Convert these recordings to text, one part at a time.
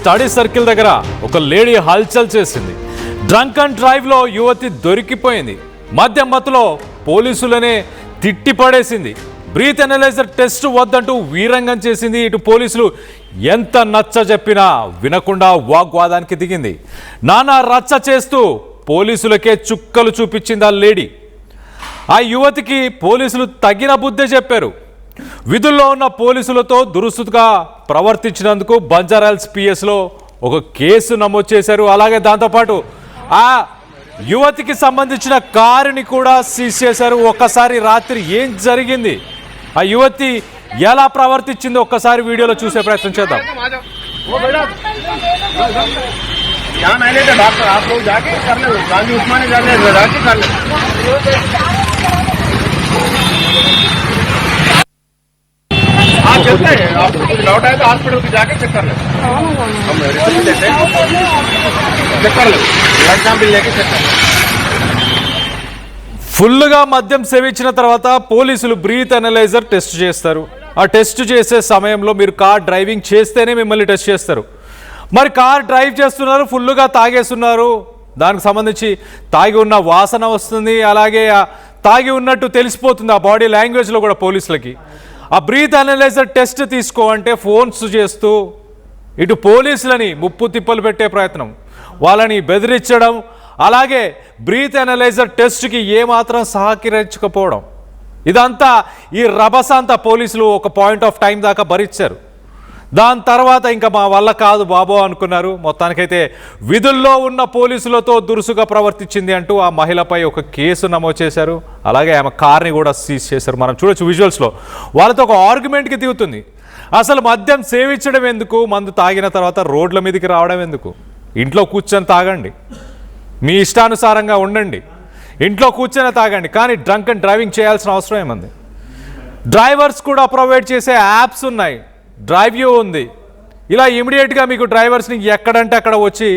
Study circle దగ్గర ఒక lady హల్చల్ చేసింది. డ్రంక్ అండ్ డ్రైవ్ లో యువతి దొరికిపోయింది. మద్యం మత్తులో పోలీసులనే తిట్టిపడేసింది. బ్రీత్ అనలైజర్ టెస్ట్ వద్దంటూ వీరంగం చేసింది. ఇటు పోలీసులు ఎంత నచ్చ చెప్పినా వినకుండా వాగ్వాదానికి దిగింది. నానా రచ్చ చేస్తూ పోలీసులకే చుక్కలు చూపించింది ఆ లేడీ. ఆ యువతికి పోలీసులు తగిన బుద్ధి చెప్పారు. విధుల్లో ఉన్న పోలీసులతో దురుసుగా ప్రవర్తించినందుకు బంజారాహిల్స్ పిఎస్లో ఒక కేసు నమోదు చేశారు. అలాగే దాంతోపాటు ఆ యువతికి సంబంధించిన కారుని కూడా సీజ్ చేశారు. ఒక్కసారి రాత్రి ఏం జరిగింది, ఆ యువతి ఎలా ప్రవర్తించిందో ఒక్కసారి వీడియోలో చూసే ప్రయత్నం చేద్దాం. लौट आए तो हॉस्पिटल पे जाके चेक कर ले, चेक कर ले, ब्लड सैंपल लेके चेक कर ले. ఫుల్గా మద్యం సేవించిన తర్వాత పోలీసులు బ్రీత్ అనలైజర్ టెస్ట్ చేస్తారు. ఆ టెస్ట్ చేసే సమయంలో మీరు కార్ డ్రైవింగ్ చేస్తేనే మిమ్మల్ని టెస్ట్ చేస్తారు. మరి కార్ డ్రైవ్ చేస్తున్నారు, ఫుల్గా తాగేస్తున్నారు, దానికి సంబంధించి తాగి ఉన్న వాసన వస్తుంది, అలాగే తాగి ఉన్నట్టు తెలిసిపోతుంది ఆ బాడీ లాంగ్వేజ్లో కూడా పోలీసులకి. ఆ బ్రీత్ అనలైజర్ టెస్ట్ తీసుకో అంటే ఫోన్స్ చేస్తూ ఇటు పోలీసులని ముప్పు తిప్పలు పెట్టే ప్రయత్నం, వాళ్ళని బెదిరించడం, అలాగే బ్రీత్ అనలైజర్ టెస్ట్కి ఏమాత్రం సహకరించకపోవడం, ఇదంతా ఈ రభసంతా పోలీసులు ఒక పాయింట్ ఆఫ్ టైం దాకా భరించారు. దాని తర్వాత ఇంకా మా వల్ల కాదు బాబో అనుకున్నారు. మొత్తానికైతే విధుల్లో ఉన్న పోలీసులతో దురుసుగా ప్రవర్తించింది అంటూ ఆ మహిళపై ఒక కేసు నమోదు చేశారు. అలాగే ఆమె కార్ని కూడా సీజ్ చేశారు. మనం చూడొచ్చు విజువల్స్లో. వాళ్ళతో ఒక ఆర్గ్యుమెంట్కి దిగుతుంది. అసలు మద్యం సేవించడం ఎందుకు, మందు తాగిన తర్వాత రోడ్ల మీదకి రావడం ఎందుకు? ఇంట్లో కూర్చొని తాగండి, మీ ఇష్టానుసారంగా ఉండండి, ఇంట్లో కూర్చొని తాగండి, కానీ డ్రంక్ అండ్ డ్రైవింగ్ చేయాల్సిన అవసరం ఏముంది? డ్రైవర్స్ కూడా ప్రొవైడ్ చేసే యాప్స్ ఉన్నాయి, డ్రైవ్ యూ ఉంది. ఇలా ఇమీడియట్గా మీకు డ్రైవర్స్ని ఎక్కడంటే అక్కడ వచ్చి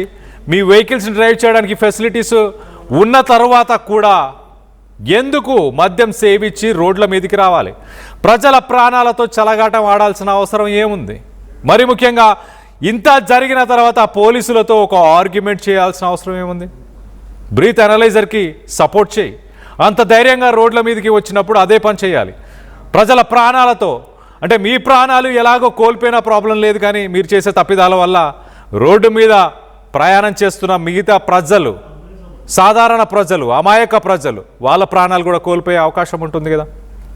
మీ వెహికల్స్ని డ్రైవ్ చేయడానికి ఫెసిలిటీస్ ఉన్న తర్వాత కూడా ఎందుకు మద్యం సేవించి రోడ్ల మీదకి రావాలి? ప్రజల ప్రాణాలతో చెలగాటం ఆడాల్సిన అవసరం ఏముంది? మరి ముఖ్యంగా ఇంత జరిగిన తర్వాత పోలీసులతో ఒక ఆర్గ్యుమెంట్ చేయాల్సిన అవసరం ఏముంది? బ్రీత్ అనలైజర్కి సపోర్ట్ చేయి. అంత ధైర్యంగా రోడ్ల మీదకి వచ్చినప్పుడు అదే పని చేయాలి. ప్రజల ప్రాణాలతో, అంటే మీ ప్రాణాలు ఎలాగో కోల్పోయినా ప్రాబ్లం లేదు, కానీ మీరు చేసే తప్పిదాల వల్ల రోడ్డు మీద ప్రయాణం చేస్తున్న మిగతా ప్రజలు, సాధారణ ప్రజలు, అమాయక ప్రజలు, వాళ్ళ ప్రాణాలు కూడా కోల్పోయే అవకాశం ఉంటుంది కదా.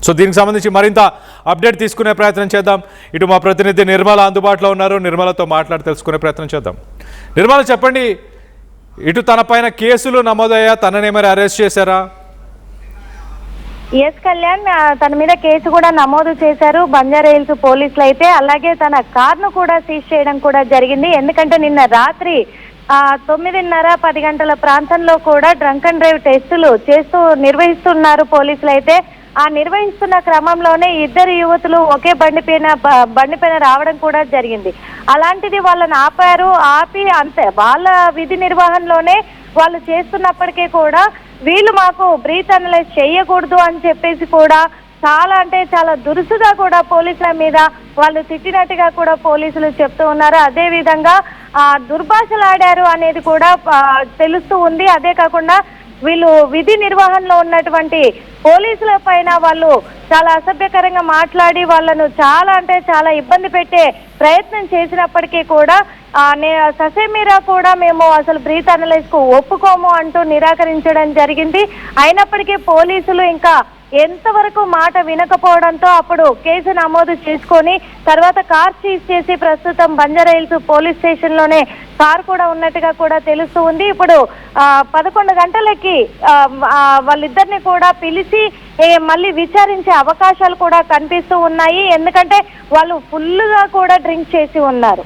సో దీనికి సంబంధించి మరింత అప్డేట్ తీసుకునే ప్రయత్నం చేద్దాం. ఇటు మా ప్రతినిధి నిర్మల అందుబాటులో ఉన్నారు. నిర్మలతో మాట్లాడి తెలుసుకునే ప్రయత్నం చేద్దాం. నిర్మల, చెప్పండి, ఇటు తన పైన కేసులు నమోదయ్యా, తనని మరి అరెస్ట్ చేశారా? ఎస్ కళ్యాణ్, తన మీద కేసు కూడా నమోదు చేశారు బంజారాహిల్స్ పోలీసులు అయితే. అలాగే తన కార్ను కూడా సీజ్ చేయడం కూడా జరిగింది. ఎందుకంటే నిన్న రాత్రి 9:30-10 గంటల ప్రాంతంలో కూడా డ్రంక్ అండ్ డ్రైవ్ టెస్టులు నిర్వహిస్తున్నారు పోలీసులు అయితే. ఆ నిర్వహిస్తున్న క్రమంలోనే ఇద్దరు యువతులు ఒకే బండి పైన రావడం కూడా జరిగింది. అలాంటిది వాళ్ళని ఆపి అంతే వాళ్ళ విధి నిర్వహణలోనే వాళ్ళు చేస్తున్నప్పటికీ కూడా వీళ్ళు మాకు బ్రీత్ అనలైజ్ చేయకూడదు అని చెప్పేసి కూడా చాలా అంటే చాలా దురుసుగా కూడా పోలీసుల మీద వాళ్ళు తిట్టినట్టుగా కూడా పోలీసులు చెప్తూ ఉన్నారు. అదే విధంగా దుర్భాషలాడారు అనేది కూడా తెలుస్తూ ఉంది. అదే కాకుండా వీళ్ళు విధి నిర్వహణలో ఉన్నటువంటి పోలీసుల పైన వాళ్ళు చాలా అసభ్యకరంగా మాట్లాడి వాళ్ళను చాలా అంటే చాలా ఇబ్బంది పెట్టే ప్రయత్నం చేసినప్పటికీ కూడా ససేమీరా కూడా మేము అసలు బ్రీత్ అనలైజ్ కు ఒప్పుకోము అంటూ నిరాకరించడం జరిగింది. అయినప్పటికీ పోలీసులు ఇంకా ఎంతవరకు మాట వినకపోవడంతో అప్పుడు కేసు నమోదు చేసుకొని తర్వాత కార్ సీజ్ చేసి ప్రస్తుతం బంజారాహిల్స్ పోలీస్ స్టేషన్ లోనే కార్ కూడా ఉన్నట్టుగా కూడా తెలుస్తూ ఉంది. ఇప్పుడు 11 గంటలకి వాళ్ళిద్దరిని కూడా పిలిచి మళ్ళీ విచారించే అవకాశాలు కూడా కనిపిస్తూ ఉన్నాయి. ఎందుకంటే వాళ్ళు ఫుల్గా కూడా డ్రింక్ చేసి ఉన్నారు.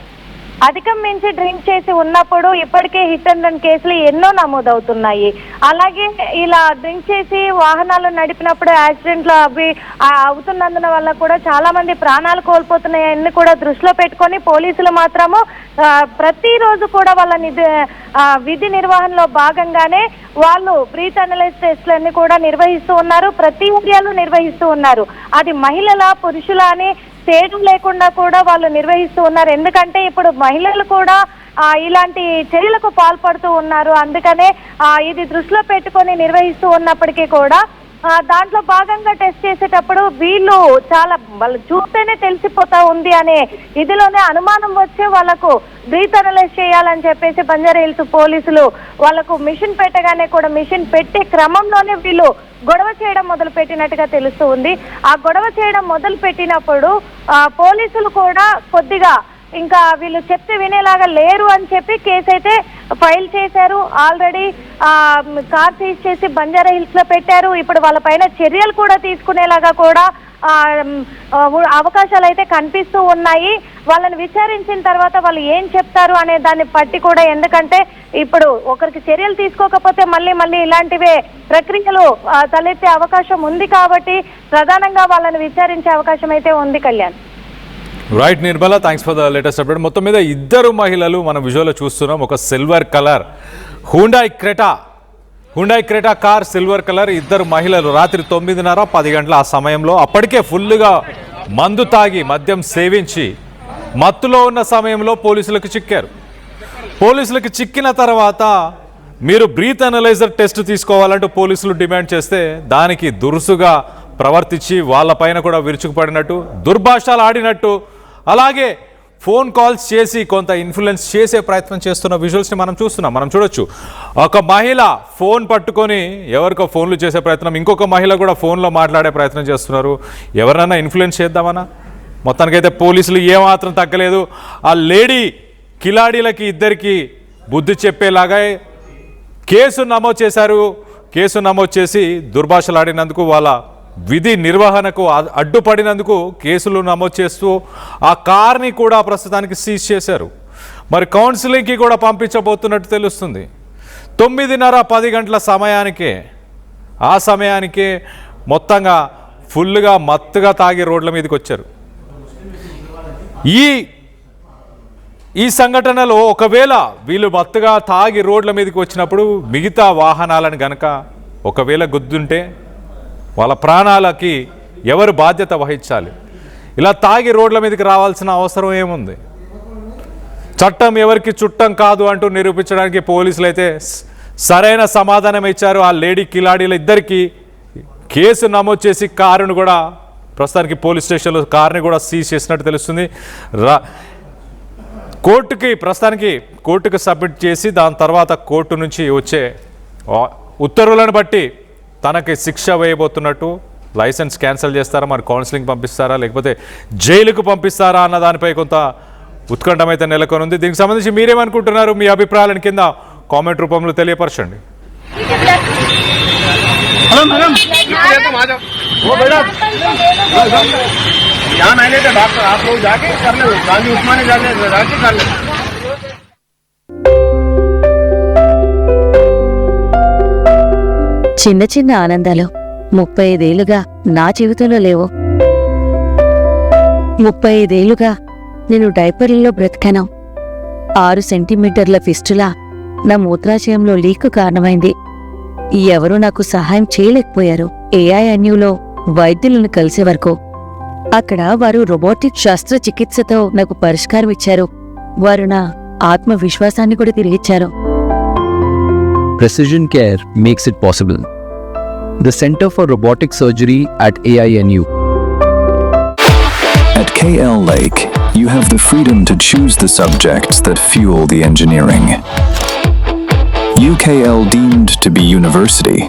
అధికం మించి డ్రింక్ చేసి ఉన్నప్పుడు ఇప్పటికే హిట్ అండ్ రన్ కేసులు ఎన్నో నమోదవుతున్నాయి. అలాగే ఇలా డ్రింక్ చేసి వాహనాలు నడిపినప్పుడు యాక్సిడెంట్లు అవి అవుతున్నందున వల్ల కూడా చాలా మంది ప్రాణాలు కోల్పోతున్నాయని కూడా దృష్టిలో పెట్టుకొని పోలీసులు మాత్రము ప్రతిరోజు కూడా వాళ్ళ విధి నిర్వహణలో భాగంగానే వాళ్ళు బ్రీత్ అనలైజ్ టెస్ట్లన్నీ కూడా నిర్వహిస్తూ ఉన్నారు. ప్రతి ఏరియాలో నిర్వహిస్తూ ఉన్నారు. అది మహిళల పురుషుల అని చేయడం లేకుండా కూడా వాళ్ళు నిర్వహిస్తూ ఉన్నారు. ఎందుకంటే ఇప్పుడు మహిళలు కూడా ఇలాంటి చర్యలకు పాల్పడుతూ ఉన్నారు. అందుకనే ఇది దృష్టిలో పెట్టుకొని నిర్వహిస్తూ ఉన్నప్పటికీ కూడా దాంట్లో భాగంగా టెస్ట్ చేసేటప్పుడు వీళ్ళు వాళ్ళు చూస్తేనే తెలిసిపోతా ఉంది అనే ఇదిలోనే అనుమానం వచ్చే వాళ్ళకు బ్రీత్ అనలైజ్ చేయాలని చెప్పేసి బంజారాహిల్స్ పోలీసులు వాళ్ళకు మిషన్ పెట్టగానే కూడా మిషన్ పెట్టే క్రమంలోనే వీళ్ళు గొడవ చేయడం మొదలు పెట్టినట్టుగా తెలుస్తూ ఉంది. ఆ గొడవ చేయడం మొదలు పెట్టినప్పుడు పోలీసులు కూడా కొద్దిగా ఇంకా వీళ్ళు చెప్తే వినేలాగా లేరు అని చెప్పి కేసు అయితే ఫైల్ చేశారు. ఆల్రెడీ కార్ సీజ్ చేసి బంజారాహిల్స్ లో పెట్టారు. ఇప్పుడు వాళ్ళ పైన చర్యలు కూడా తీసుకునేలాగా కూడా అవకాశాలు అయితే కనిపిస్తూ ఉన్నాయి. వాళ్ళని విచారించిన తర్వాత వాళ్ళు ఏం చెప్తారు అనే దాన్ని బట్టి కూడా, ఎందుకంటే ఇప్పుడు ఒకరికి చర్యలు తీసుకోకపోతే మళ్ళీ ఇలాంటివే ప్రక్రియలు తలెత్తే అవకాశం ఉంది కాబట్టి ప్రధానంగా వాళ్ళని విచారించే అవకాశం అయితే ఉంది. Kalyan. Right Nirmala, thanks for the latest update. మొత్తం మీద ఇద్దరు మహిళలు మనం విజువల్లో చూస్తున్నాం. ఒక silver colour Hyundai Creta car silver colour. ఇద్దరు మహిళలు రాత్రి 9:30-10 గంటల ఆ సమయంలో అప్పటికే ఫుల్గా మందు తాగి మద్యం సేవించి మత్తులో ఉన్న సమయంలో పోలీసులకు చిక్కారు. పోలీసులకు చిక్కిన తర్వాత మీరు బ్రీత్ అనలైజర్ టెస్ట్ తీసుకోవాలంటూ పోలీసులు డిమాండ్ చేస్తే దానికి దురుసుగా ప్రవర్తించి వాళ్ళపైన కూడా విరుచుకుపడినట్టు, దుర్భాషలు ఆడినట్టు, అలాగే ఫోన్ కాల్స్ చేసి కొంత ఇన్ఫ్లుయెన్స్ చేసే ప్రయత్నం చేస్తున్న విజువల్స్ని మనం చూస్తున్నాం. మనం చూడొచ్చు, ఒక మహిళ ఫోన్ పట్టుకొని ఎవరికో ఫోన్లు చేసే ప్రయత్నం, ఇంకొక మహిళ కూడా ఫోన్లో మాట్లాడే ప్రయత్నం చేస్తున్నారు. ఎవరైనా ఇన్ఫ్లుయెన్స్ చేద్దామన్నా మొత్తానికైతే పోలీసులు ఏమాత్రం తగ్గలేదు. ఆ లేడీ కిలాడీలకి ఇద్దరికి బుద్ధి చెప్పేలాగా కేసు నమోదు చేశారు. కేసు నమోదు చేసి దుర్భాషలాడినందుకు, వాళ్ళ విధి నిర్వహణకు అడ్డుపడినందుకు కేసులు నమోదు చేస్తూ ఆ కార్ని కూడా ప్రస్తుతానికి సీజ్ చేశారు. మరి కౌన్సిలింగ్కి కూడా పంపించబోతున్నట్టు తెలుస్తుంది. 9:30-10 గంటల సమయానికే మొత్తంగా ఫుల్గా మత్తుగా తాగి రోడ్ల మీదకి వచ్చారు. ఈ సంఘటనలో ఒకవేళ వీళ్ళు మత్తుగా తాగి రోడ్ల మీదకి వచ్చినప్పుడు మిగతా వాహనాలను గనక ఒకవేళ గుద్దుంటే వాళ్ళ ప్రాణాలకి ఎవరు బాధ్యత వహించాలి? ఇలా తాగి రోడ్ల మీదకి రావాల్సిన అవసరం ఏముంది? చట్టం ఎవరికి చుట్టం కాదు అంటూ నిరూపించడానికి పోలీసులు అయితే సరైన సమాధానం ఇచ్చారు. ఆ లేడీ కిలాడీల ఇద్దరికి కేసు నమోదు చేసి కారును కూడా ప్రస్తుతానికి పోలీస్ స్టేషన్లో కార్ని కూడా సీజ్ చేసినట్టు తెలుస్తుంది. కోర్టుకి సబ్మిట్ చేసి దాని తర్వాత కోర్టు నుంచి వచ్చే ఉత్తర్వులను బట్టి తనకి శిక్ష వేయబోతున్నట్టు, లైసెన్స్ క్యాన్సిల్ చేస్తారా, మరి కౌన్సిలింగ్ పంపిస్తారా, లేకపోతే జైలుకు పంపిస్తారా అన్న దానిపై కొంత ఉత్కంఠం అయితే నెలకొని ఉంది. దీనికి సంబంధించి మీరేమనుకుంటున్నారు? మీ అభిప్రాయాలను కింద కామెంట్ రూపంలో తెలియపరచండి. చిన్న చిన్న ఆనందాలు 35 ఏళ్లుగా నా జీవితంలో లేవు. 35 ఏళ్లుగా నేను డైపర్లలో బ్రతికాను. 6 సెంటీమీటర్ల ఫిస్టులా నా మూత్రాశయంలో లీక్ కారణమైంది. ఎవరూ నాకు సహాయం చేయలేకపోయారు. AINUలో వైద్యులను కలిసే వరకు. అక్కడ వారు రోబోటిక్ శస్త్రచికిత్సతో నాకు పరిష్కారం ఇచ్చారు. వారు నా ఆత్మవిశ్వాసాన్ని కూడా తిరిగిచ్చారు. Precision Care makes it possible. The Center for Robotic Surgery at AINU. At KL Lake, you have the freedom to choose the subjects that fuel the engineering. UKL deemed to be university